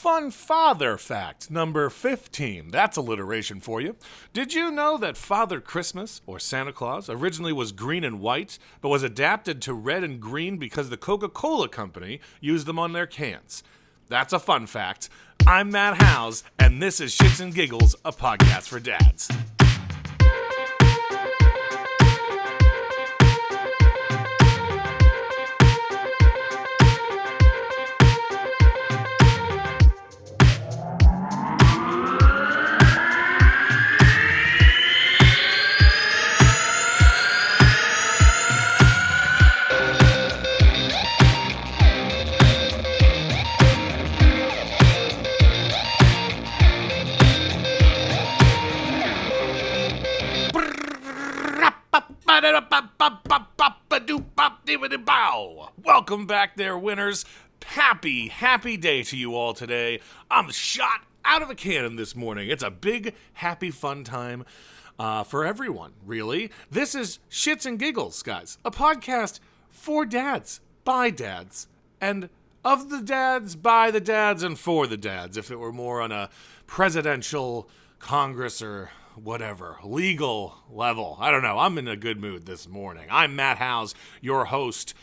Fun father fact number 15. That's alliteration for you. Did you know that Father Christmas, or Santa Claus, originally was green and white, but was adapted to red and green because the Coca-Cola Company used them on their cans? That's a fun fact. I'm Matt Howes, and this is Shits and Giggles, a podcast for dads. Welcome back there, winners. Happy day to you all today. I'm shot out of a cannon this morning. It's a big, happy, fun time for everyone, really. This is Shits and Giggles, guys, a podcast for dads, by dads, and of the dads, by the dads, and for the dads, if it were more on a presidential, Congress, or whatever, legal level. I don't know. I'm in a good mood this morning. I'm Matt Howes, your host,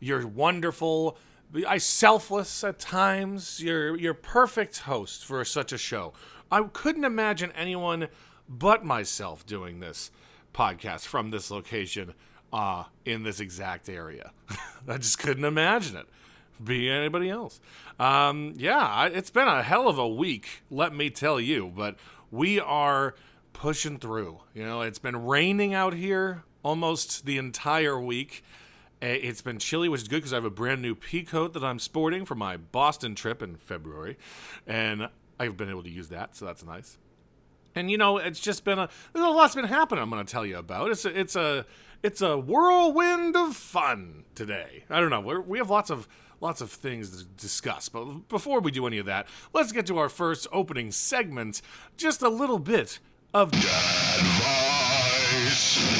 your wonderful, selfless at times, your perfect host for such a show. I couldn't imagine anyone but myself doing this podcast from this location in this exact area. I just couldn't imagine it being anybody else. It's been a hell of a week, let me tell you, but we are pushing through. You know, it's been raining out here almost the entire week. It's been chilly, which is good because I have a brand new pea coat that I'm sporting for my Boston trip in February, and I've been able to use that, so that's nice. And you know, it's just been there's a lot's been happening. I'm going to tell you about. It's a whirlwind of fun today. I don't know. We have lots of things to discuss, but before we do any of that, let's get to our first opening segment. Just a little bit of Dad Advice.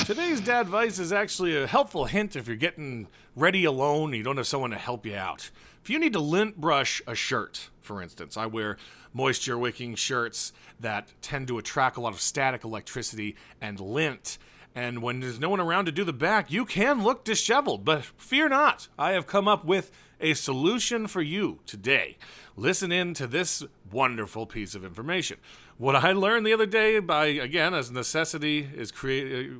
Today's Dad Advice is actually a helpful hint if you're getting ready alone and you don't have someone to help you out. If you need to lint brush a shirt, for instance, I wear moisture wicking shirts that tend to attract a lot of static electricity and lint. And when there's no one around to do the back, you can look disheveled, but fear not. I have come up with a solution for you today. Listen in to this wonderful piece of information. What I learned the other day, as necessity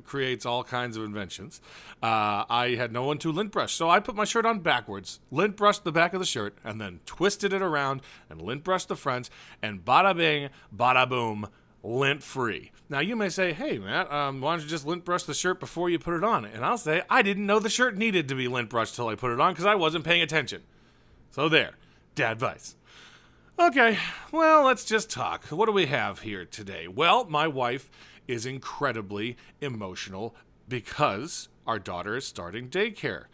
creates all kinds of inventions, I had no one to lint brush, so I put my shirt on backwards, lint brushed the back of the shirt, and then twisted it around and lint brushed the front, and bada bing, bada boom, lint free. Now you may say, hey Matt, why don't you just lint brush the shirt before you put it on? And I'll say, I didn't know the shirt needed to be lint brushed till I put it on because I wasn't paying attention. So there, dad advice. Okay, well, let's just talk. What do we have here today? Well, my wife is incredibly emotional because our daughter is starting daycare.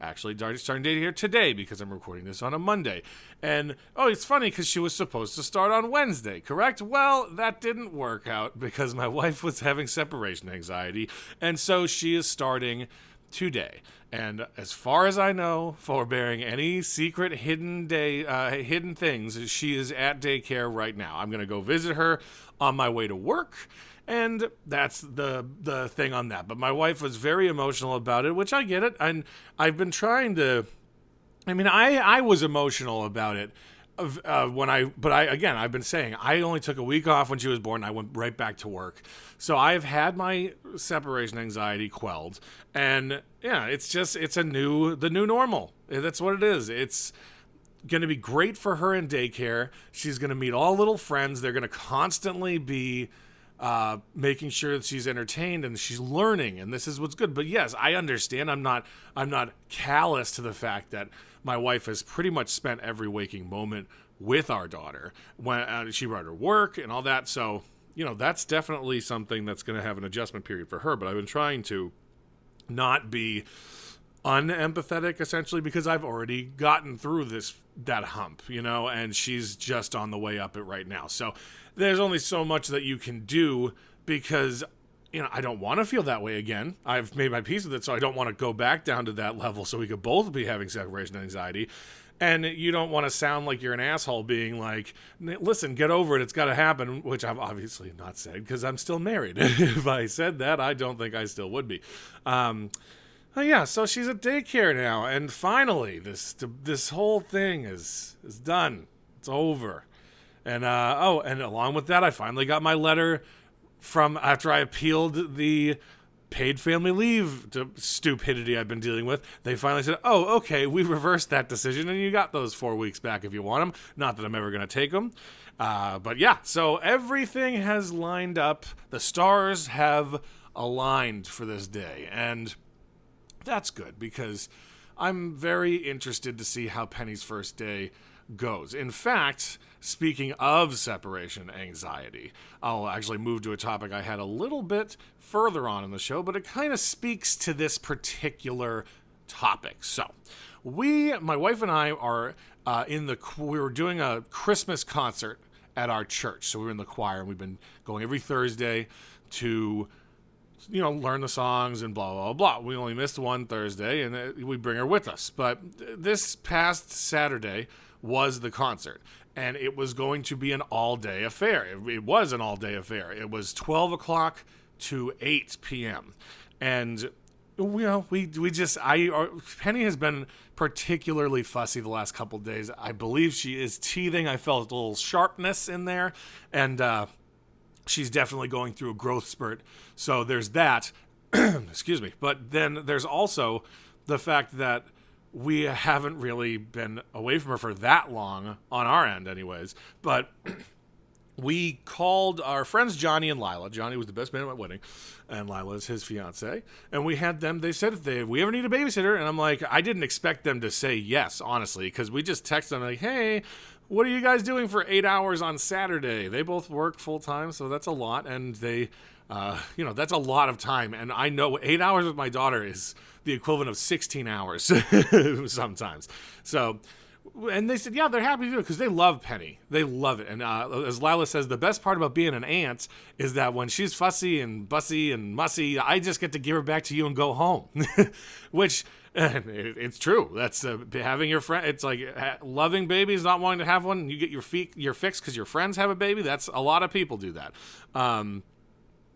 Actually, starting daycare today because I'm recording this on a Monday. And, it's funny because she was supposed to start on Wednesday, correct? Well, that didn't work out because my wife was having separation anxiety, and so she is starting today. And as far as I know, forbearing any secret hidden things, she is at daycare right now. I'm going to go visit her on my way to work, and that's the thing on that. But my wife was very emotional about it, which I get it. And I've been trying to, I was emotional about it I've been saying I only took a week off when she was born. I went right back to work. So I've had my separation anxiety quelled, and it's the new normal. That's what it is. It's going to be great for her in daycare. She's going to meet all little friends. They're going to constantly be making sure that she's entertained and she's learning, and this is what's good. But yes, I understand. I'm not callous to the fact that my wife has pretty much spent every waking moment with our daughter when she brought her work and all that. So, that's definitely something that's going to have an adjustment period for her. But I've been trying to not be unempathetic, essentially, because I've already gotten through that hump, and she's just on the way up it right now. So there's only so much that you can do because I don't want to feel that way again. I've made my peace with it, so I don't want to go back down to that level so we could both be having separation anxiety. And you don't want to sound like you're an asshole being like, listen, get over it. It's got to happen, which I've obviously not said because I'm still married. If I said that, I don't think I still would be. Yeah, so she's at daycare now. And finally, this whole thing is done. It's over. And, and along with that, I finally got my letter from after I appealed the paid family leave to stupidity I've been dealing with. They finally said, oh, okay, we reversed that decision and you got those 4 weeks back if you want them. Not that I'm ever going to take them. But yeah, so everything has lined up. The stars have aligned for this day. And that's good because I'm very interested to see how Penny's first day goes. In fact, speaking of separation anxiety, I'll actually move to a topic I had a little bit further on in the show, but it kind of speaks to this particular topic. So, my wife and I are we were doing a Christmas concert at our church. So we were in the choir, and we've been going every Thursday to learn the songs and blah, blah, blah. We only missed one Thursday, and we bring her with us. But this past Saturday was the concert, and it was going to be an all-day affair. It was an all-day affair. It was 12 o'clock to 8 p.m. And, Penny has been particularly fussy the last couple of days. I believe she is teething. I felt a little sharpness in there, and she's definitely going through a growth spurt. So there's that. Excuse me. But then there's also the fact that we haven't really been away from her for that long, on our end anyways. But we called our friends Johnny and Lila. Johnny was the best man at my wedding, and Lila is his fiance. And we had them, they said if we ever need a babysitter. And I'm like, I didn't expect them to say yes, honestly, because we just texted them like, hey, what are you guys doing for 8 hours on Saturday? They both work full time, so that's a lot. And they, that's a lot of time. And I know 8 hours with my daughter is the equivalent of 16 hours sometimes. So, and they said, yeah, they're happy to do it because they love Penny. They love it. And as Lila says, the best part about being an aunt is that when she's fussy and bussy and mussy, I just get to give her back to you and go home, which it's true. That's having your friend. It's like loving babies, not wanting to have one. You get your fix because your friends have a baby. That's a lot of people do that.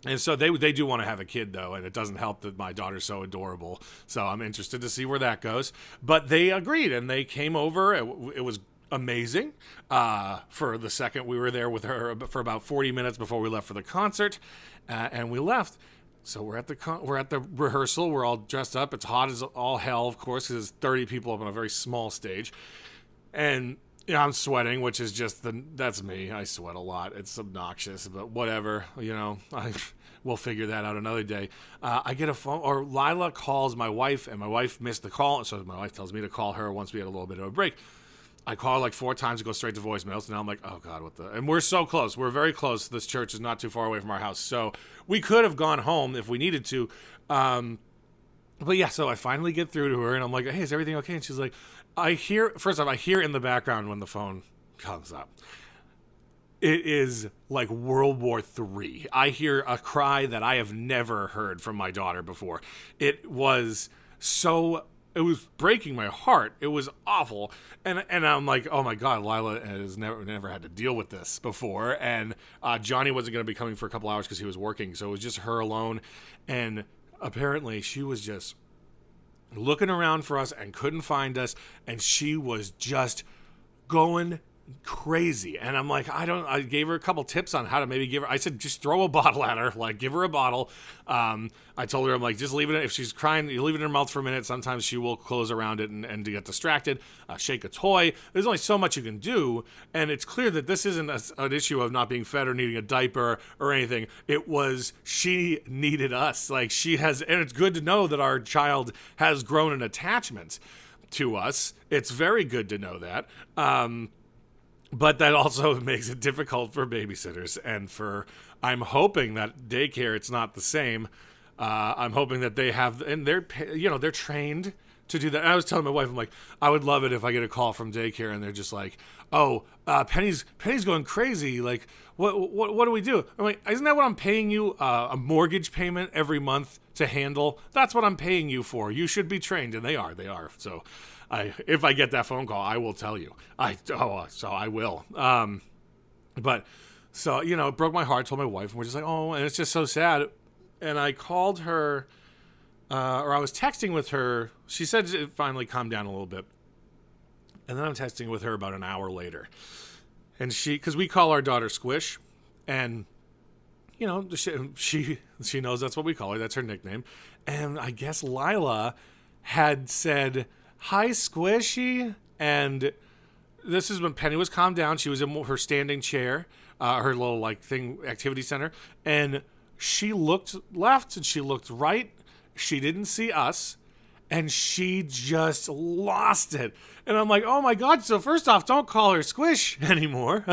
And so they do want to have a kid, though, and it doesn't help that my daughter's so adorable. So I'm interested to see where that goes. But they agreed, and they came over. It was amazing. For the second we were there with her for about 40 minutes before we left for the concert, and we left. So we're at the rehearsal. We're all dressed up. It's hot as all hell, of course, because there's 30 people up on a very small stage. And I'm sweating, which is that's me. I sweat a lot. It's obnoxious, but whatever, we'll figure that out another day. I get a phone, or Lila calls my wife, and my wife missed the call, so my wife tells me to call her once we had a little bit of a break. I call her like 4 times, it goes straight to voicemail, so now I'm like, oh God, and we're so close. We're very close. This church is not too far away from our house, so we could have gone home if we needed to. But yeah, so I finally get through to her, and I'm like, hey, is everything okay? And she's like, I hear in the background when the phone comes up, it is like World War III. I hear a cry that I have never heard from my daughter before. It was breaking my heart. It was awful. And I'm like, oh my God, Lila has never had to deal with this before. And Johnny wasn't going to be coming for a couple hours because he was working. So it was just her alone. And apparently she was just looking around for us and couldn't find us, and she was just going crazy. And I'm like, I gave her a couple tips on how to maybe I said, just throw a bottle at her, like give her a bottle. I told her, I'm like, just leave it, if she's crying, you leave it in her mouth for a minute. Sometimes she will close around it and get distracted. Shake a toy. There's only so much you can do. And it's clear that this isn't an issue of not being fed or needing a diaper or anything. It was, she needed us. Like and it's good to know that our child has grown an attachment to us. It's very good to know that. But that also makes it difficult for babysitters, and I'm hoping that daycare, it's not the same. I'm hoping that they have, and they're trained to do that. And I was telling my wife, I'm like, I would love it if I get a call from daycare and they're just like, oh, Penny's going crazy. Like, what do we do? I'm like, isn't that what I'm paying you a mortgage payment every month to handle? That's what I'm paying you for. You should be trained, and they are. So if I get that phone call, I will tell you. So I will. But so, it broke my heart. Told my wife, and we're just like, oh, and it's just so sad. And I called her, or I was texting with her. She said it finally calmed down a little bit. And then I'm texting with her about an hour later. And because we call our daughter Squish, and, she knows that's what we call her. That's her nickname. And I guess Lila had said, hi, Squishy. And this is when Penny was calmed down. She was in her standing chair, her little activity center. And she looked left and she looked right. She didn't see us. And she just lost it. And I'm like, oh my God. So first off, don't call her Squish anymore.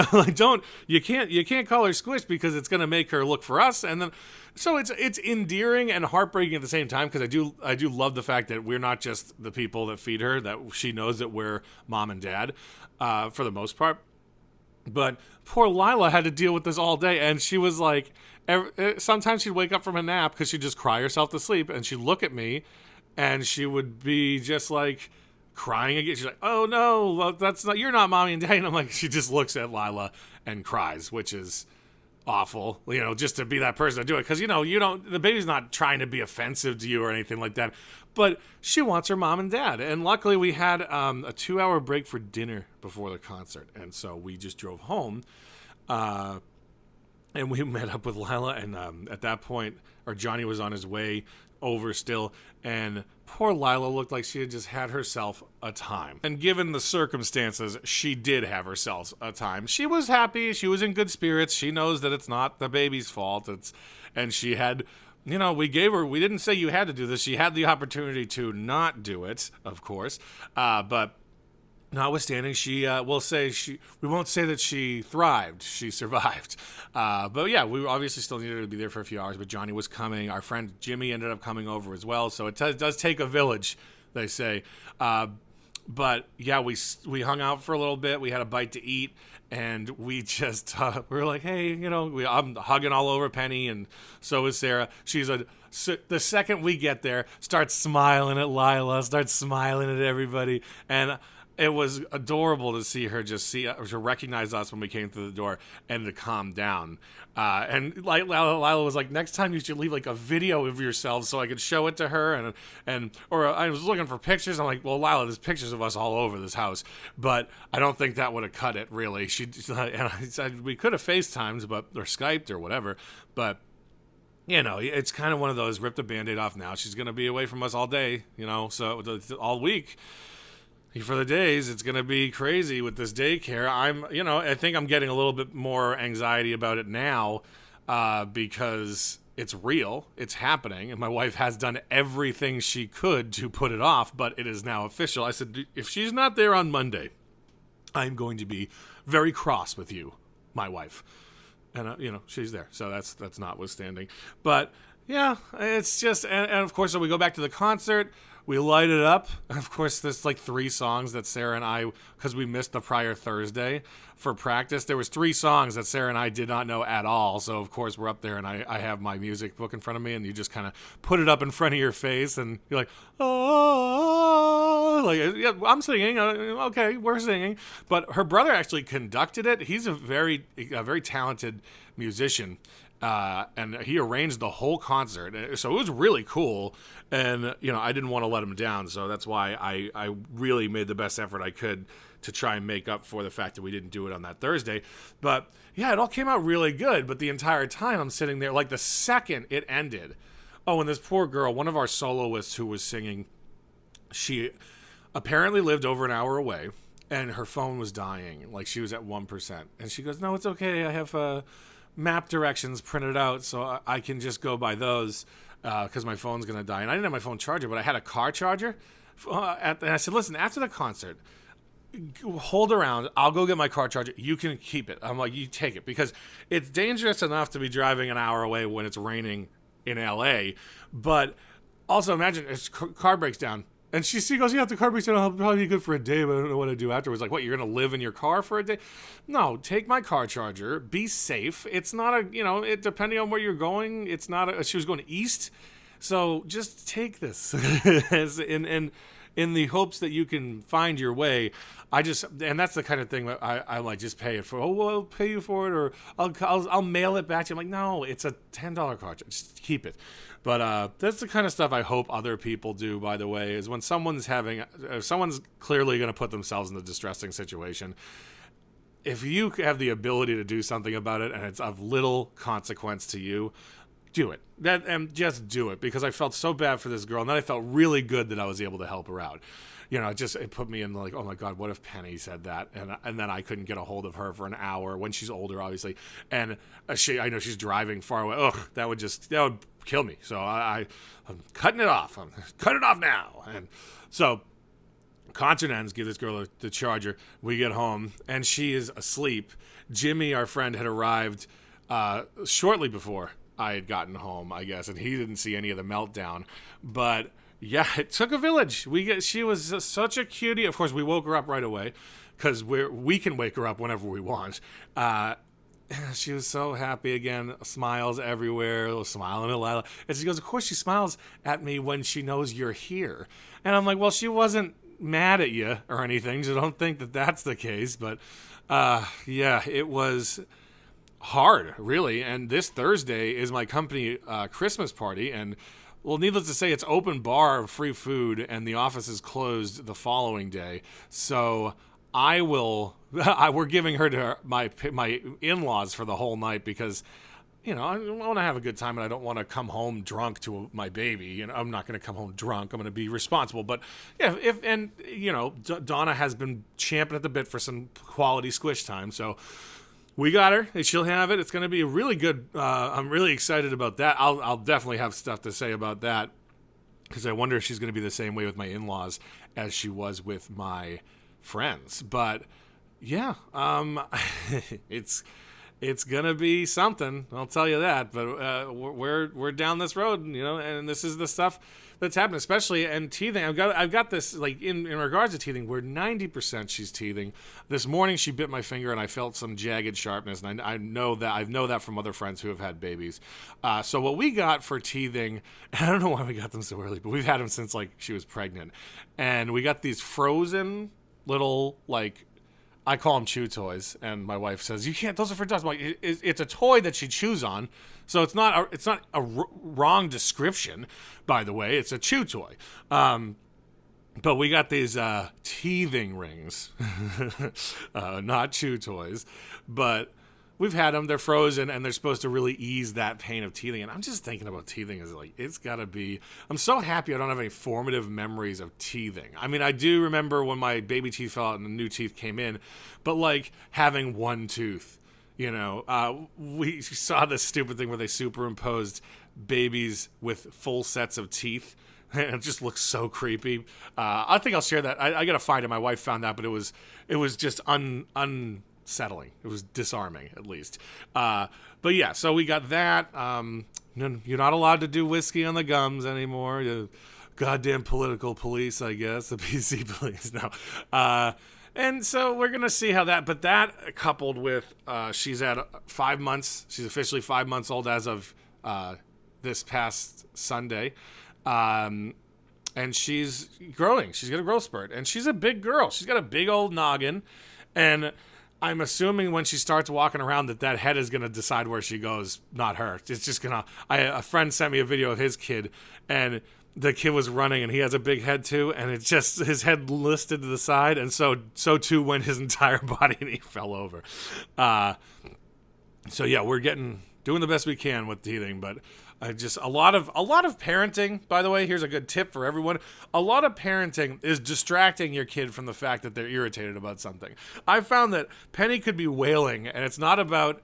You can't call her Squish because it's going to make her look for us. And then, so it's endearing and heartbreaking at the same time. Cause I do love the fact that we're not just the people that feed her, that she knows that we're mom and dad, for the most part. But poor Lila had to deal with this all day. And she was like, sometimes she'd wake up from a nap because she'd just cry herself to sleep. And she'd look at me, and she would be just like crying again. She's like, oh no, you're not mommy and daddy. And I'm like, she just looks at Lila and cries, which is awful, just to be that person to do it. Cause the baby's not trying to be offensive to you or anything like that, but she wants her mom and dad. And luckily we had a 2-hour break for dinner before the concert. And so we just drove home, and we met up with Lila. And at that point, Johnny was on his way over still, and poor Lila looked like she had just had herself a time. And given the circumstances, she did have herself a time. She was happy. She was in good spirits. She knows that it's not the baby's fault. And she had, we didn't say you had to do this. She had the opportunity to not do it, of course. But notwithstanding, we won't say that she thrived. She survived. But yeah, we obviously still needed to be there for a few hours, but Johnny was coming. Our friend Jimmy ended up coming over as well. So it does take a village, they say. But yeah, we hung out for a little bit. We had a bite to eat, and we just, we were like, hey, I'm hugging all over Penny, and so is Sarah. The second we get there, starts smiling at Lila, starts smiling at everybody. And it was adorable to see her to recognize us when we came through the door and to calm down. And Lila was like, next time you should leave a video of yourselves so I could show it to her. Or I was looking for pictures. I'm like, well, Lila, there's pictures of us all over this house, but I don't think that would have cut it really. And I said, we could have FaceTimed, or Skyped or whatever, but it's kind of one of those, rip the Band-Aid off now. She's going to be away from us all day, so all week. For the days, it's going to be crazy with this daycare. I think I'm getting a little bit more anxiety about it now, because it's real, it's happening, and my wife has done everything she could to put it off, but it is now official. I said, if she's not there on Monday, I'm going to be very cross with you, my wife. And, she's there, so that's notwithstanding. But, yeah, it's just, and of course, so we go back to the concert. We light it up. Of course, there's 3 songs that Sarah and I, because we missed the prior Thursday for practice, there was 3 songs that Sarah and I did not know at all. So, of course, we're up there, and I have my music book in front of me, and you just kind of put it up in front of your face, and you're like, oh, yeah, I'm singing. Okay, we're singing. But her brother actually conducted it. He's a very talented musician. And he arranged the whole concert. So it was really cool. And, I didn't want to let him down. So that's why I really made the best effort I could to try and make up for the fact that we didn't do it on that Thursday. But, yeah, it all came out really good. But the entire time I'm sitting there, the second it ended. Oh, and this poor girl, one of our soloists who was singing, she apparently lived over an hour away. And her phone was dying. She was at 1%. And she goes, no, it's okay. I have map directions printed out so I can just go by those because my phone's going to die. And I didn't have my phone charger, but I had a car charger. And I said, listen, after the concert, hold around. I'll go get my car charger. You can keep it. I'm like, you take it, because it's dangerous enough to be driving an hour away when it's raining in LA. But also imagine if car breaks down. And she goes, yeah, if the car breaks down, I'll probably be good for a day, but I don't know what to do afterwards. What, you're going to live in your car for a day? No, take my car charger. Be safe. It's not depending on where you're going, it's not she was going east. So just take this. and in the hopes that you can find your way. And that's the kind of thing that I'm like, just pay it for. Oh, well, I'll pay you for it, or I'll mail it back to you. I'm like, no, it's a $10 card. Just keep it. But that's the kind of stuff I hope other people do, by the way, is when someone's clearly going to put themselves in a distressing situation. If you have the ability to do something about it and it's of little consequence to you, do it. And just do it, because I felt so bad for this girl, and then I felt really good that I was able to help her out. It put me in like, oh my God, what if Penny said that? And then I couldn't get a hold of her for an hour when she's older, obviously. And I know she's driving far away. Ugh, that would kill me. So I'm cutting it off. I'm cutting it off now. And so concert ends, give this girl the charger. We get home and she is asleep. Jimmy, our friend, had arrived shortly before I had gotten home, I guess, and he didn't see any of the meltdown. But yeah, it took a village. She was such a cutie. Of course, we woke her up right away because we can wake her up whenever we want. She was so happy again, smiles everywhere, smiling at Lila. And she goes, of course she smiles at me when she knows you're here. And I'm like, well, she wasn't mad at you or anything, so don't think that that's the case. But yeah, it was hard, really. And this Thursday is my company Christmas party, and well, needless to say, it's open bar, free food, and the office is closed the following day. So we're giving her to my in-laws for the whole night because, I want to have a good time and I don't want to come home drunk to my baby. I'm not going to come home drunk. I'm going to be responsible. But yeah, Donna has been champing at the bit for some quality squish time. So we got her. She'll have it. It's going to be really good. I'm really excited about that. I'll definitely have stuff to say about that because I wonder if she's going to be the same way with my in-laws as she was with my friends. But yeah, it's going to be something. I'll tell you that. But we're down this road, and this is the stuff that's happening, especially in teething. I've got this, like, in regards to teething, where 90% she's teething. This morning she bit my finger and I felt some jagged sharpness, and I know that from other friends who have had babies. So what we got for teething, and I don't know why we got them so early, but we've had them since like she was pregnant, and we got these frozen little, like, I call them chew toys, and my wife says, you can't, those are for dogs. I'm like, it's a toy that she chews on, so it's not a wrong description, by the way. It's a chew toy. But we got these teething rings, not chew toys, but we've had them. They're frozen, and they're supposed to really ease that pain of teething. And I'm just thinking about teething as like, it's got to be, I'm so happy I don't have any formative memories of teething. I mean, I do remember when my baby teeth fell out and the new teeth came in, but like having one tooth, we saw this stupid thing where they superimposed babies with full sets of teeth. It just looks so creepy. I think I'll share that. I got to find it. My wife found that, but it was just unsettling. It was disarming, at least. But yeah, so we got that. You're not allowed to do whiskey on the gums anymore. The goddamn political police, I guess. The PC police. No. And so we're going to see how that, but that coupled with she's at 5 months. She's officially 5 months old as of this past Sunday. And she's growing. She's got a growth spurt. And she's a big girl. She's got a big old noggin. And I'm assuming when she starts walking around that head is going to decide where she goes, not her. It's just going to... A friend sent me a video of his kid, and the kid was running, and he has a big head too, and it's just his head listed to the side, and so too went his entire body, and he fell over. So yeah, we're doing the best we can with teething, but a lot of parenting, by the way, here's a good tip for everyone. A lot of parenting is distracting your kid from the fact that they're irritated about something. I found that Penny could be wailing, and it's not about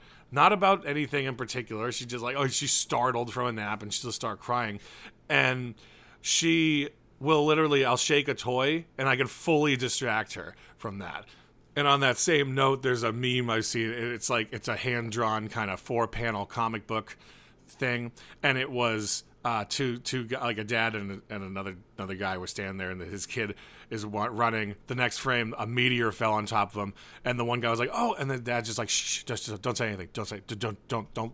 anything in particular. She's just like, she's startled from a nap, and she'll start crying. And she will literally, I'll shake a toy, and I can fully distract her from that. And on that same note, there's a meme I've seen. It's like, it's a hand-drawn kind of 4-panel comic book thing, and it was two like a dad and another guy were standing there, and his kid is running. The next frame, a meteor fell on top of him, and the one guy was like, "Oh!" and the dad's just like, "Shh, just don't say anything. Don't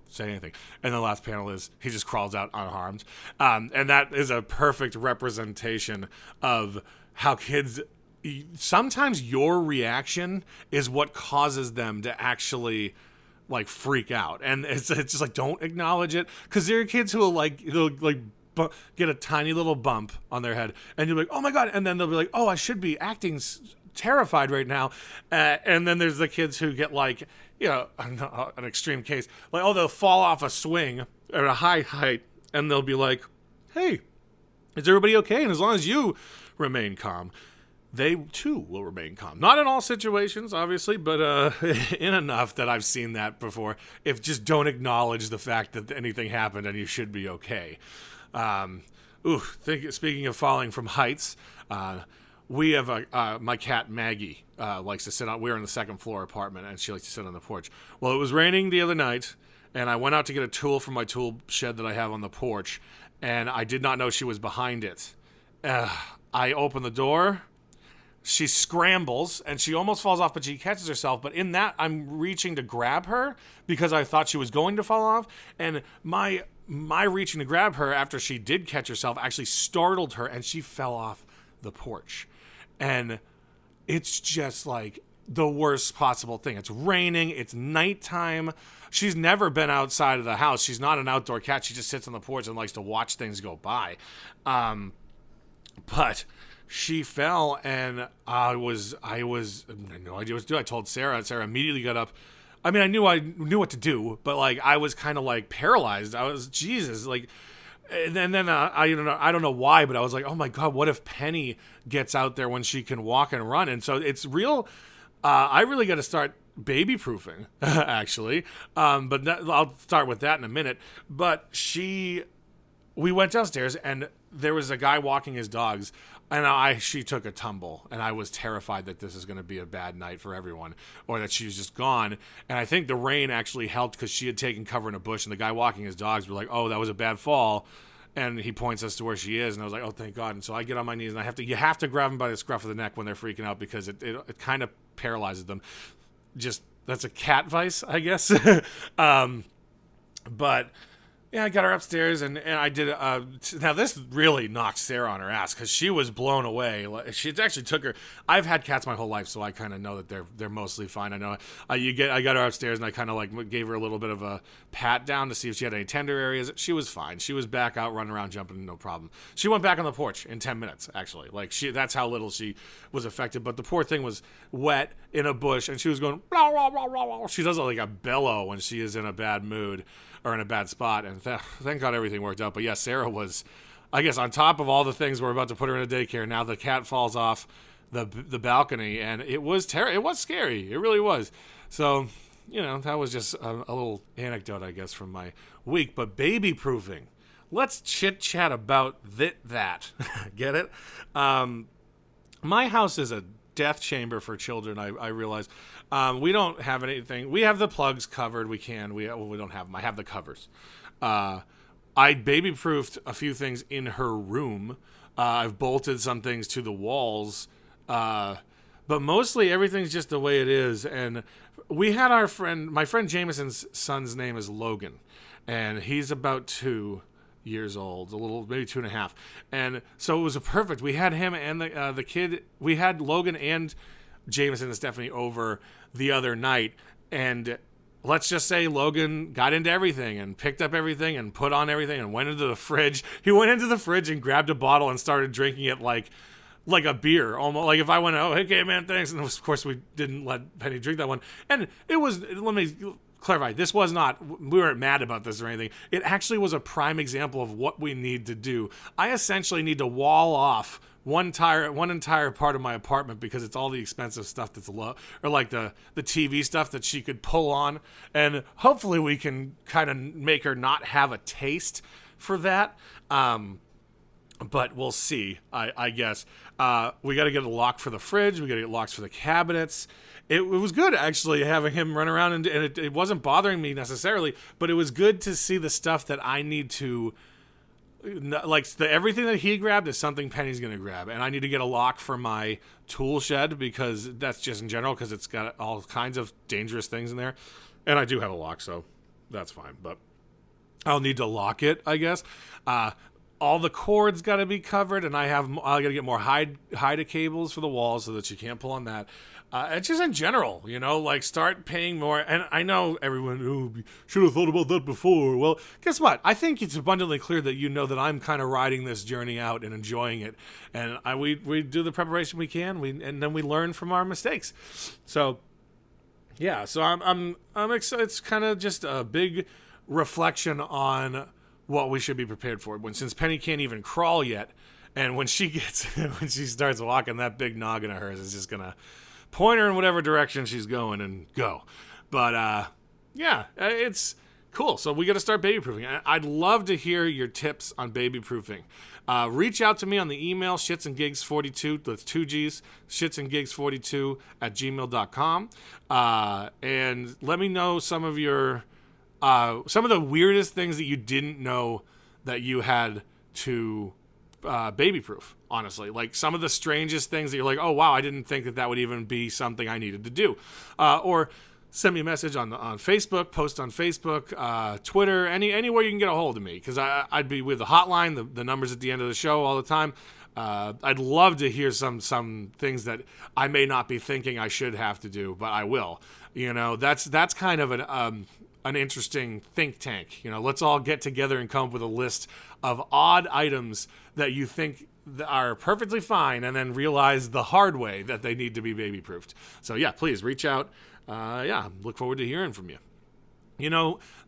say anything." And the last panel is he just crawls out unharmed, and that is a perfect representation of how kids, sometimes your reaction is what causes them to actually like freak out, and it's just like, don't acknowledge it, because there are kids who will get a tiny little bump on their head, and you're like, oh my god, and then they'll be like, oh, I should be acting terrified right now, and then there's the kids who get like, an extreme case, like, oh, they'll fall off a swing at a high height, and they'll be like, hey, is everybody okay? And as long as you remain calm, they too will remain calm. Not in all situations, obviously, but in enough that I've seen that before. If just don't acknowledge the fact that anything happened and you should be okay. Speaking of falling from heights, we have my cat Maggie likes to sit on. We're in the second floor apartment, and she likes to sit on the porch. Well, it was raining the other night, and I went out to get a tool from my tool shed that I have on the porch, and I did not know she was behind it. I open the door. She scrambles, and she almost falls off, but she catches herself. But in that, I'm reaching to grab her because I thought she was going to fall off. And my reaching to grab her after she did catch herself actually startled her, and she fell off the porch. And it's just like the worst possible thing. It's raining. It's nighttime. She's never been outside of the house. She's not an outdoor cat. She just sits on the porch and likes to watch things go by. But she fell, and I had no idea what to do. I told Sarah, and Sarah immediately got up. I mean, I knew what to do, but like I was kind of like paralyzed. I was, Jesus, like, and then I don't know why, but I was like, oh my god, what if Penny gets out there when she can walk and run? And so it's real. I really got to start babyproofing, actually. But I'll start with that in a minute. But we went downstairs, and there was a guy walking his dogs, and she took a tumble, and I was terrified that this is going to be a bad night for everyone, or that she was just gone. And I think the rain actually helped, because she had taken cover in a bush, and the guy walking his dogs were like, oh, that was a bad fall. And he points us to where she is, and I was like, oh, thank God. And so I get on my knees, and you have to grab them by the scruff of the neck when they're freaking out, because it kind of paralyzes them. Just, that's a cat vice, I guess. But yeah, I got her upstairs, and I did. Now this really knocked Sarah on her ass, because she was blown away. She actually took her. I've had cats my whole life, so I kind of know that they're mostly fine. I know. I got her upstairs, and I kind of like gave her a little bit of a pat down to see if she had any tender areas. She was fine. She was back out running around, jumping, no problem. She went back on the porch in 10 minutes, actually. Like that's how little she was affected. But the poor thing was wet in a bush, and she was going blah, blah, blah, blah, blah. She does it like a bellow when she is in a bad mood or in a bad spot, and thank God everything worked out. But yeah, Sarah was, I guess, on top of all the things we're about to put her in a daycare. Now the cat falls off the balcony, and it was it was scary. It really was. So, that was just a little anecdote, I guess, from my week. But babyproofing, let's chit chat about that. Get it? My house is a death chamber for children. I realize. We don't have anything. We have the plugs covered. We don't have them. I have the covers. I baby-proofed a few things in her room. I've bolted some things to the walls. But mostly everything's just the way it is. And we had my friend Jameson's son's name is Logan. And he's about 2 years old, maybe 2.5. And so it was perfect. We had him and the kid. We had Logan and Jameson and Stephanie over the other night, and let's just say Logan got into everything and picked up everything and put on everything and went into the fridge. He went into the fridge and grabbed a bottle and started drinking it like a beer, almost like if I went, oh, okay, man, thanks. And of course we didn't let Penny drink that one. And it was, let me clarify, this was not, we weren't mad about this or anything. It actually was a prime example of what we need to do. I essentially need to wall off one entire part of my apartment, because it's all the expensive stuff that's low, or like the TV stuff that she could pull on, and hopefully we can kind of make her not have a taste for that. But we'll see. I guess we got to get a lock for the fridge. We got to get locks for the cabinets. It was good, actually, having him run around, and it wasn't bothering me necessarily, but it was good to see the stuff that I need to. Like everything that he grabbed is something Penny's going to grab, and I need to get a lock for my tool shed, because that's just in general, because it's got all kinds of dangerous things in there, and I do have a lock, so that's fine. But I'll need to lock it, I guess. all the cords got to be covered, and I got to get more hide cables for the walls so that you can't pull on that. It's just in general, like start paying more. And I know everyone should have thought about that before. Well, guess what? I think it's abundantly clear that that I'm kind of riding this journey out and enjoying it. And we do the preparation we can, and then we learn from our mistakes. So yeah, so I'm excited. It's kind of just a big reflection on what we should be prepared for. Since Penny can't even crawl yet, and when she starts walking, that big noggin of hers is just gonna point her in whatever direction she's going and go. But yeah, it's cool. So we got to start baby proofing. I'd love to hear your tips on baby proofing. Reach out to me on the email shitsandgigs42, that's 2 G's, shitsandgigs42 @gmail.com, and let me know some of the weirdest things that you didn't know that you had to baby proof, honestly. Like some of the strangest things that you're like, oh wow, I didn't think that would even be something I needed to do. Or send me a message on Facebook, post on Facebook, Twitter, anywhere you can get a hold of me, because I'd be with the hotline, the numbers at the end of the show all the time. I'd love to hear some things that I may not be thinking I should have to do, but I will. That's kind of an interesting think tank. Let's all get together and come up with a list of odd items that you think are perfectly fine, and then realize the hard way that they need to be baby proofed. So yeah, please reach out. Look forward to hearing from you.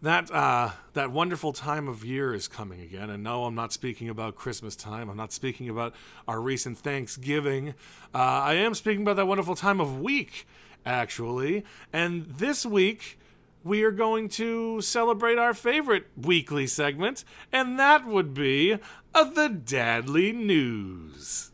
That wonderful time of year is coming again. And no, I'm not speaking about Christmas time. I'm not speaking about our recent Thanksgiving. I am speaking about that wonderful time of week, actually. And this week, we are going to celebrate our favorite weekly segment, and that would be the Dadly News.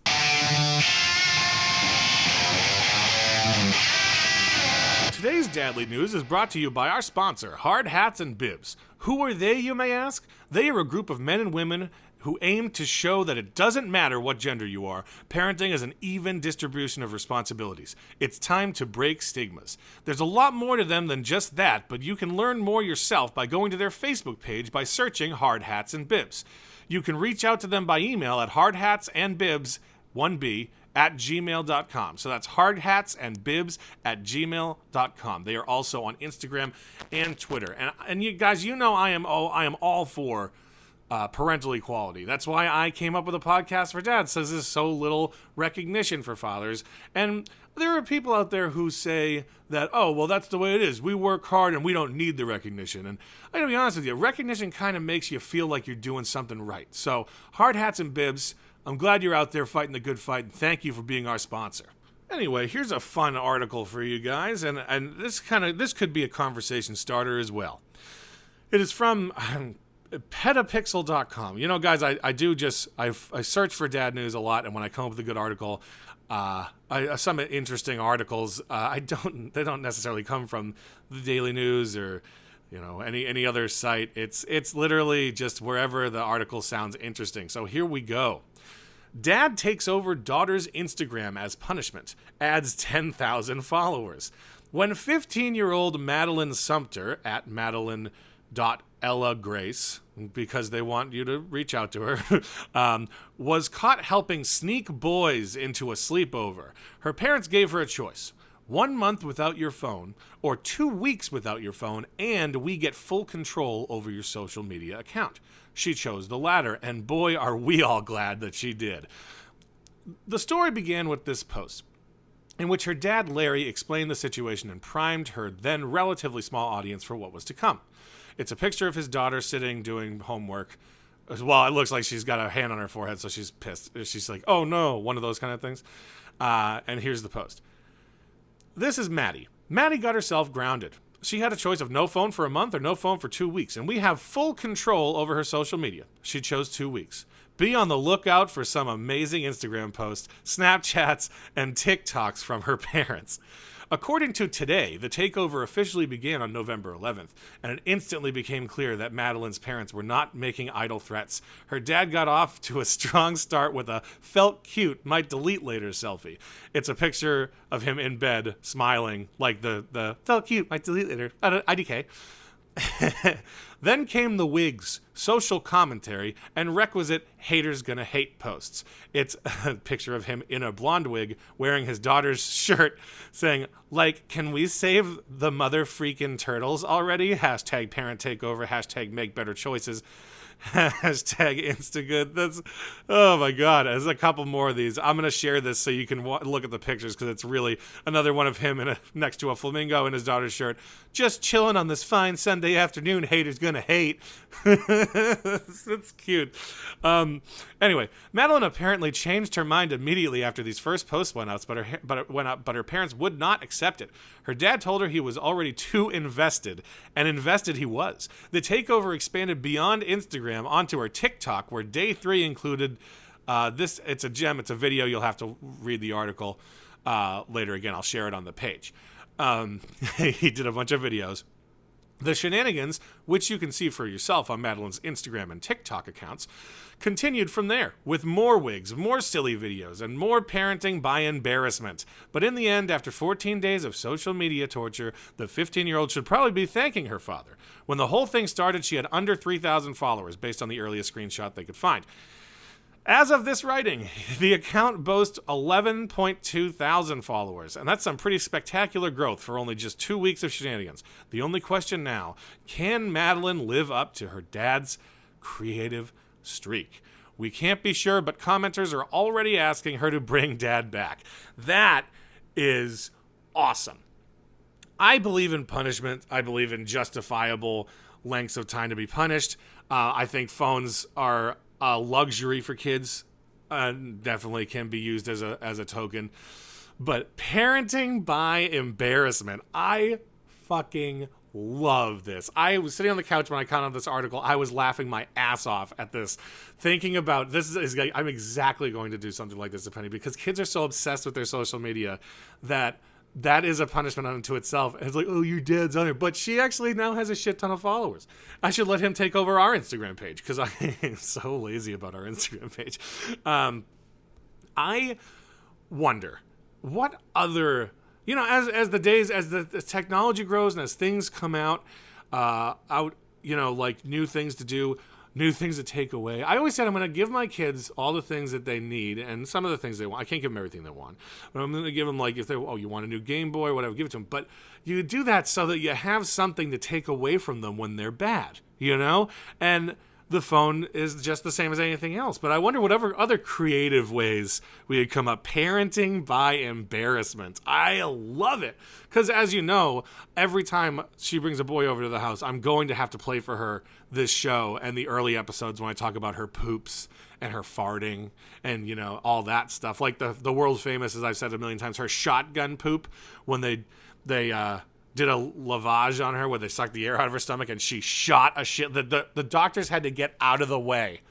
Today's Dadly News is brought to you by our sponsor, Hard Hats and Bibs. Who are they, you may ask? They are a group of men and women who aim to show that it doesn't matter what gender you are, parenting is an even distribution of responsibilities. It's time to break stigmas. There's a lot more to them than just that, but you can learn more yourself by going to their Facebook page by searching Hard Hats and Bibs. You can reach out to them by email at hardhatsandbibs, 1B, @gmail.com. So that's hardhatsandbibs @gmail.com. They are also on Instagram and Twitter. And you guys, I am all for parental equality. That's why I came up with a podcast for dads, says there's so little recognition for fathers. And there are people out there who say that, oh, well, that's the way it is. We work hard and we don't need the recognition. And I gotta be honest with you, recognition kind of makes you feel like you're doing something right. So Hard Hats and Bibs, I'm glad you're out there fighting the good fight, and thank you for being our sponsor. Anyway, here's a fun article for you guys, and this could be a conversation starter as well. It is from petapixel.com. Guys, I search for dad news a lot, and when I come up with a good article, some interesting articles, they don't necessarily come from the Daily News or any other site. It's literally just wherever the article sounds interesting. So here we go. Dad takes over daughter's Instagram as punishment, adds 10,000 followers. When 15-year-old Madeline Sumter, at Madeline.EllaGrace, because they want you to reach out to her, was caught helping sneak boys into a sleepover. Her parents gave her a choice: 1 month without your phone, or 2 weeks without your phone, and we get full control over your social media account. She chose the latter, and boy, are we all glad that she did. The story began with this post, in which her dad, Larry, explained the situation and primed her then relatively small audience for what was to come. It's a picture of his daughter sitting doing homework. Well, it looks like she's got a hand on her forehead, so she's pissed. She's like, oh no, one of those kind of things. And here's the post. This is Maddie. Maddie got herself grounded. She had a choice of no phone for a month or no phone for 2 weeks, and we have full control over her social media. She chose 2 weeks. Be on the lookout for some amazing Instagram posts, Snapchats, and TikToks from her parents. According to Today, the takeover officially began on November 11th, and it instantly became clear that Madeline's parents were not making idle threats. Her dad got off to a strong start with a felt cute, might delete later selfie. It's a picture of him in bed, smiling, like the felt cute, might delete later, IDK. Then came the wigs, social commentary, and requisite haters gonna hate posts. It's a picture of him in a blonde wig wearing his daughter's shirt saying, like, can we save the mother freaking turtles already? Hashtag parent takeover, hashtag make better choices. Hashtag Instagood. That's, oh my god, there's a couple more of these. I'm gonna share this so you can look at the pictures, because it's really another one of him next to a flamingo in his daughter's shirt, just chilling on this fine Sunday afternoon. Haters gonna hate. It's cute. Anyway, Madeline apparently changed her mind immediately after these first posts went out, but her parents would not accept it. Her dad told her he was already too invested, and invested he was. The takeover expanded beyond Instagram onto her TikTok, where day 3 included this. It's a gem. It's a video. You'll have to read the article later. Again, I'll share it on the page. He did a bunch of videos. The shenanigans, which you can see for yourself on Madeline's Instagram and TikTok accounts, continued from there, with more wigs, more silly videos, and more parenting by embarrassment. But in the end, after 14 days of social media torture, the 15-year-old should probably be thanking her father. When the whole thing started, she had under 3,000 followers, based on the earliest screenshot they could find. As of this writing, the account boasts 11.2 thousand followers, and that's some pretty spectacular growth for only just 2 weeks of shenanigans. The only question now, can Madeline live up to her dad's creative streak? We can't be sure, but commenters are already asking her to bring dad back. That is awesome. I believe in punishment. I believe in justifiable lengths of time to be punished. I think phones are luxury for kids, definitely can be used as a token. But parenting by embarrassment, I fucking love this. I was sitting on the couch when I caught on this article. I was laughing my ass off at this, thinking about I'm exactly going to do something like this, Penny, because kids are so obsessed with their social media that is a punishment unto itself. It's like, oh, your dad's on it. But she actually now has a shit ton of followers. I should let him take over our Instagram page, because I am so lazy about our Instagram page. I wonder what other, as the technology grows and as things come out, like new things to do, new things to take away. I always said I'm going to give my kids all the things that they need and some of the things they want. I can't give them everything they want, but I'm going to give them, like, if they, you want a new Game Boy or whatever, give it to them. But you do that so that you have something to take away from them when they're bad, And the phone is just the same as anything else. But I wonder whatever other creative ways we could come up. Parenting by embarrassment. I love it. Because as you know, every time she brings a boy over to the house, I'm going to have to play for her this show and the early episodes when I talk about her poops and her farting and, all that stuff. Like the world famous, as I've said a million times, her shotgun poop when they did a lavage on her where they sucked the air out of her stomach and she shot a shit. The doctors had to get out of the way,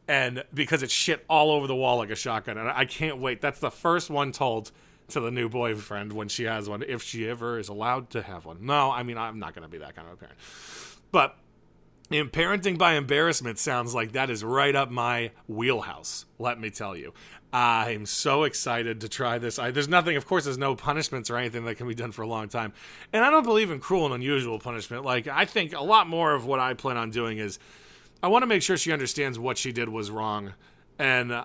and because it shit all over the wall like a shotgun. And I can't wait. That's the first one told to the new boyfriend when she has one, if she ever is allowed to have one. No, I mean, I'm not going to be that kind of a parent. But parenting by embarrassment sounds like that is right up my wheelhouse, let me tell you. I'm so excited to try this. There's no punishments or anything that can be done for a long time. And I don't believe in cruel and unusual punishment. Like, I think a lot more of what I plan on doing is I want to make sure she understands what she did was wrong. And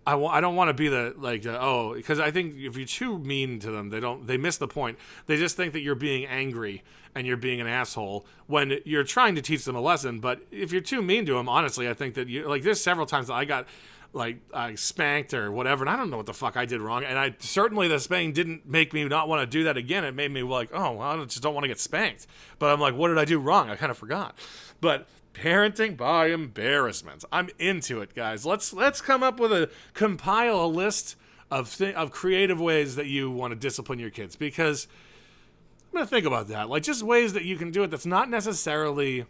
I don't want to be because I think if you're too mean to them, they miss the point. They just think that you're being angry and you're being an asshole when you're trying to teach them a lesson. But if you're too mean to them, honestly, I think that there's several times that I got I spanked or whatever, and I don't know what the fuck I did wrong. And certainly the spanking didn't make me not want to do that again. It made me like, oh, well, I just don't want to get spanked. But I'm like, what did I do wrong? I kind of forgot. But parenting by embarrassment, I'm into it, guys. Let's compile a list of creative ways that you want to discipline your kids, because I'm gonna think about that, like just ways that you can do it that's not necessarily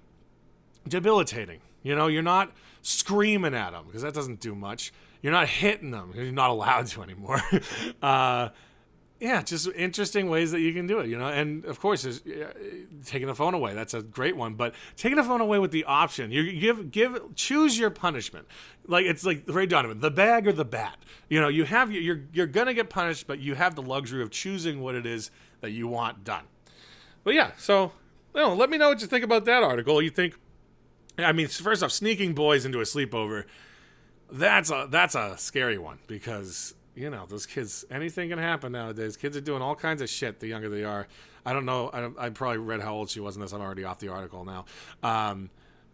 debilitating. You're not screaming at them, because that doesn't do much. You're not hitting them, because you're not allowed to anymore. Just interesting ways that you can do it, And of course, there's taking the phone away. That's a great one. But taking the phone away with the option, you choose your punishment. Like it's like Ray Donovan, the bag or the bat. You're gonna get punished, but you have the luxury of choosing what it is that you want done. But yeah, so let me know what you think about that article. You think, I mean, first off, sneaking boys into a sleepover, that's a scary one because, those kids, anything can happen nowadays. Kids are doing all kinds of shit the younger they are. I don't know. I probably read how old she was in this. I'm already off the article now.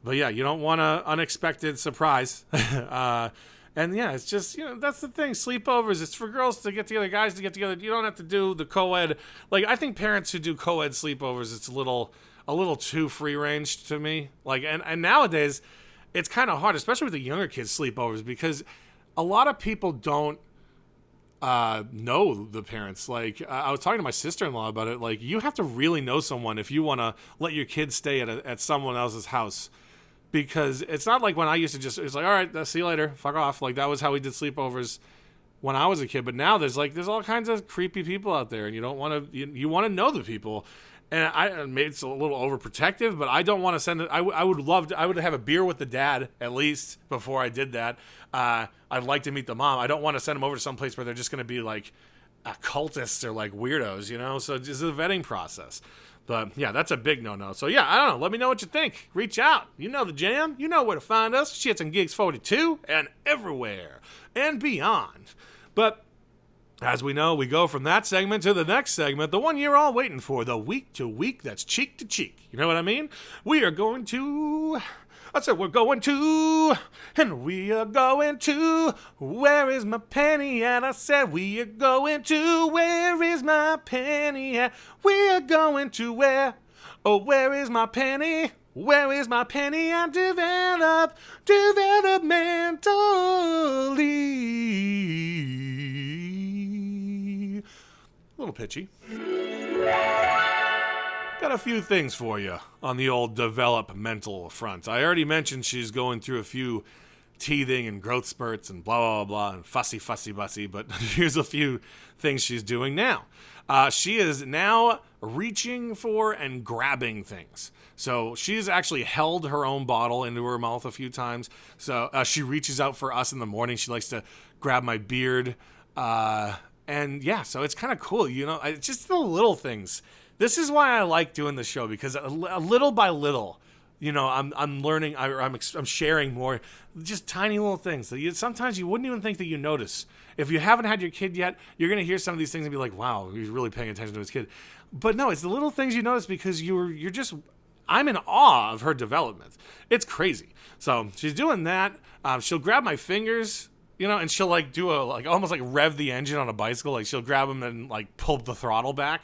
But yeah, you don't want an unexpected surprise. And yeah, it's just, that's the thing. Sleepovers, it's for girls to get together, guys to get together. You don't have to do the co-ed. Like, I think parents who do co-ed sleepovers, it's a little too free range to me. Like, and nowadays, it's kind of hard, especially with the younger kids' sleepovers, because a lot of people don't know the parents. Like, I was talking to my sister-in-law about it. Like, you have to really know someone if you want to let your kids stay at someone else's house. Because it's not like when I used to it's like, all right, see you later, fuck off. Like, that was how we did sleepovers when I was a kid. But now there's all kinds of creepy people out there, and you don't want to, you want to know the people. And maybe it's a little overprotective, but I don't want to send it. I would have a beer with the dad at least before I did that. I'd like to meet the mom. I don't want to send them over to some place where they're just going to be like cultists or like weirdos, So it's a vetting process. But yeah, that's a big no-no. So yeah, I don't know. Let me know what you think. Reach out. You know the jam. You know where to find us. Shits and Gigs 42 and everywhere and beyond. But as we know, we go from that segment to the next segment, the one you're all waiting for, the week to week that's cheek to cheek. You know what I mean? We are going to... I said we're going to, and we are going to, where is my penny at? I said we are going to, where is my penny at? We are going to where? Oh, where is my penny? Where is my penny? I developmentally. A little pitchy. Got a few things for you on the old developmental front. I already mentioned she's going through a few teething and growth spurts and blah, blah, blah, and fussy, but here's a few things she's doing now. She is now reaching for and grabbing things. So she's actually held her own bottle into her mouth a few times. So she reaches out for us in the morning. She likes to grab my beard. And yeah, so it's kind of cool. It's just the little things. This is why I like doing the show, because a little by little, I'm learning, I'm sharing more, just tiny little things that sometimes you wouldn't even think that you notice. If you haven't had your kid yet, you're going to hear some of these things and be like, wow, he's really paying attention to his kid. But no, it's the little things you notice because I'm in awe of her development. It's crazy. So she's doing that. She'll grab my fingers, and she'll do almost like rev the engine on a bicycle. Like she'll grab them and pull the throttle back.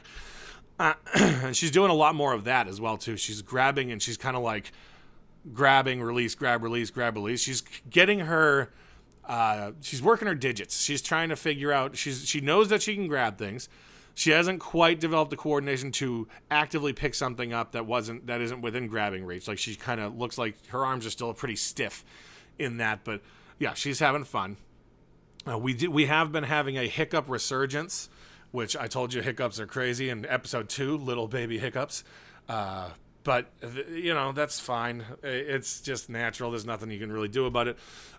And she's doing a lot more of that as well, too. She's grabbing and she's kind of grabbing, release, grab, release, grab, release. She's getting her, she's working her digits. She's trying to figure out, she knows that she can grab things. She hasn't quite developed the coordination to actively pick something up that isn't within grabbing reach. Like she kind of looks like her arms are still pretty stiff in that. But yeah, she's having fun. We have been having a hiccup resurgence, which I told you hiccups are crazy in episode 2, little baby hiccups. But, that's fine. It's just natural. There's nothing you can really do about it.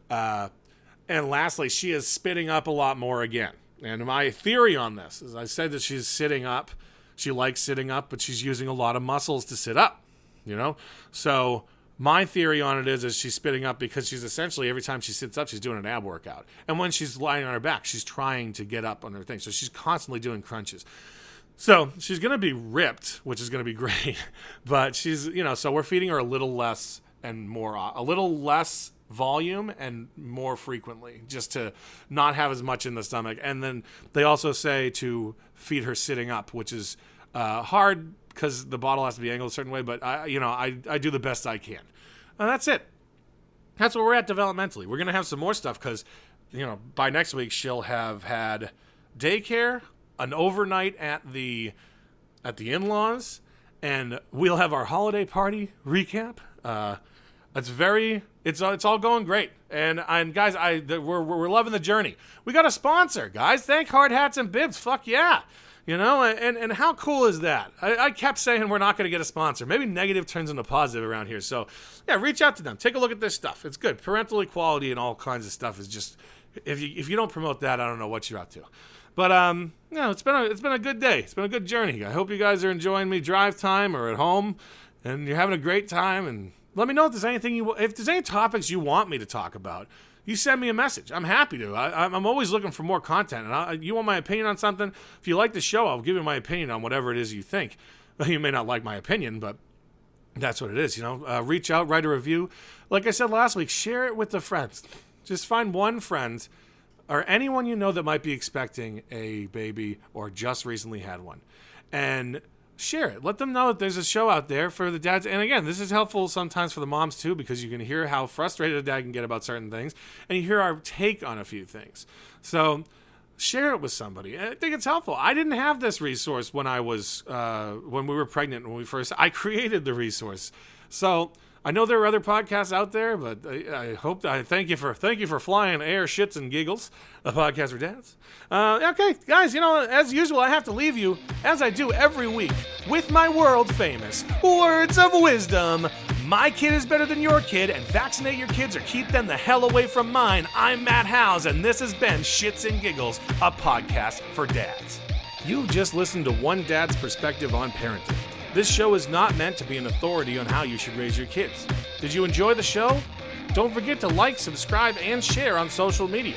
And lastly, she is spitting up a lot more again. And my theory on this is I said that she's sitting up. She likes sitting up, but she's using a lot of muscles to sit up, So my theory on it is she's spitting up because she's essentially, every time she sits up, she's doing an ab workout. And when she's lying on her back, she's trying to get up on her thing. So she's constantly doing crunches. So she's going to be ripped, which is going to be great. But she's, so we're feeding her a little less volume and more frequently, just to not have as much in the stomach. And then they also say to feed her sitting up, which is hard because the bottle has to be angled a certain way. But I do the best I can. And that's it. That's where we're at developmentally. We're going to have some more stuff because, by next week she'll have had daycare, an overnight at the in-laws, and we'll have our holiday party recap. It's all going great. And guys, we're loving the journey. We got a sponsor, guys. Thank Hard Hats and Bibs. Fuck yeah. And how cool is that? I kept saying we're not going to get a sponsor. Maybe negative turns into positive around here. So, yeah, reach out to them. Take a look at this stuff. It's good. Parental equality and all kinds of stuff is just, if you don't promote that, I don't know what you're up to. But, it's been a good day. It's been a good journey. I hope you guys are enjoying me drive time or at home. and you're having a great time. And let me know if there's if there's any topics you want me to talk about. You send me a message. I'm happy to. I'm always looking for more content. And you want my opinion on something? If you like the show, I'll give you my opinion on whatever it is you think. You may not like my opinion, but that's what it is. Reach out, write a review. Like I said last week, share it with the friends. Just find one friend or anyone you know that might be expecting a baby or just recently had one, and share it. Let them know that there's a show out there for the dads. And again, this is helpful sometimes for the moms too, because you can hear how frustrated a dad can get about certain things, and you hear our take on a few things. So share it with somebody. I think it's helpful. I didn't have this resource when when we were pregnant, I created the resource. So I know there are other podcasts out there, but I thank you for flying air shits and giggles, a podcast for dads. Okay, guys, as usual, I have to leave you, as I do every week, with my world famous words of wisdom. My kid is better than your kid, and vaccinate your kids or keep them the hell away from mine. I'm Matt Howes, and this has been Shits and Giggles, a podcast for dads. You've just listened to one dad's perspective on parenting. This show is not meant to be an authority on how you should raise your kids. Did you enjoy the show? Don't forget to like, subscribe, and share on social media.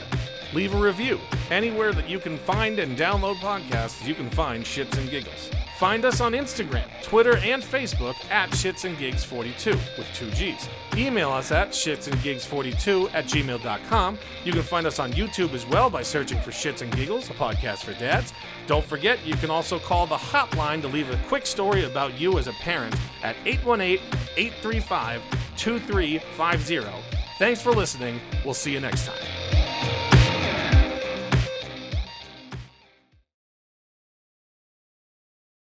Leave a review. Anywhere that you can find and download podcasts, you can find Shits and Giggles. Find us on Instagram, Twitter, and Facebook at shitsandgigs42 with 2 Gs. Email us at shitsandgigs42@gmail.com. You can find us on YouTube as well by searching for Shits and Giggles, a podcast for dads. Don't forget, you can also call the hotline to leave a quick story about you as a parent at 818-835-2350. Thanks for listening. We'll see you next time.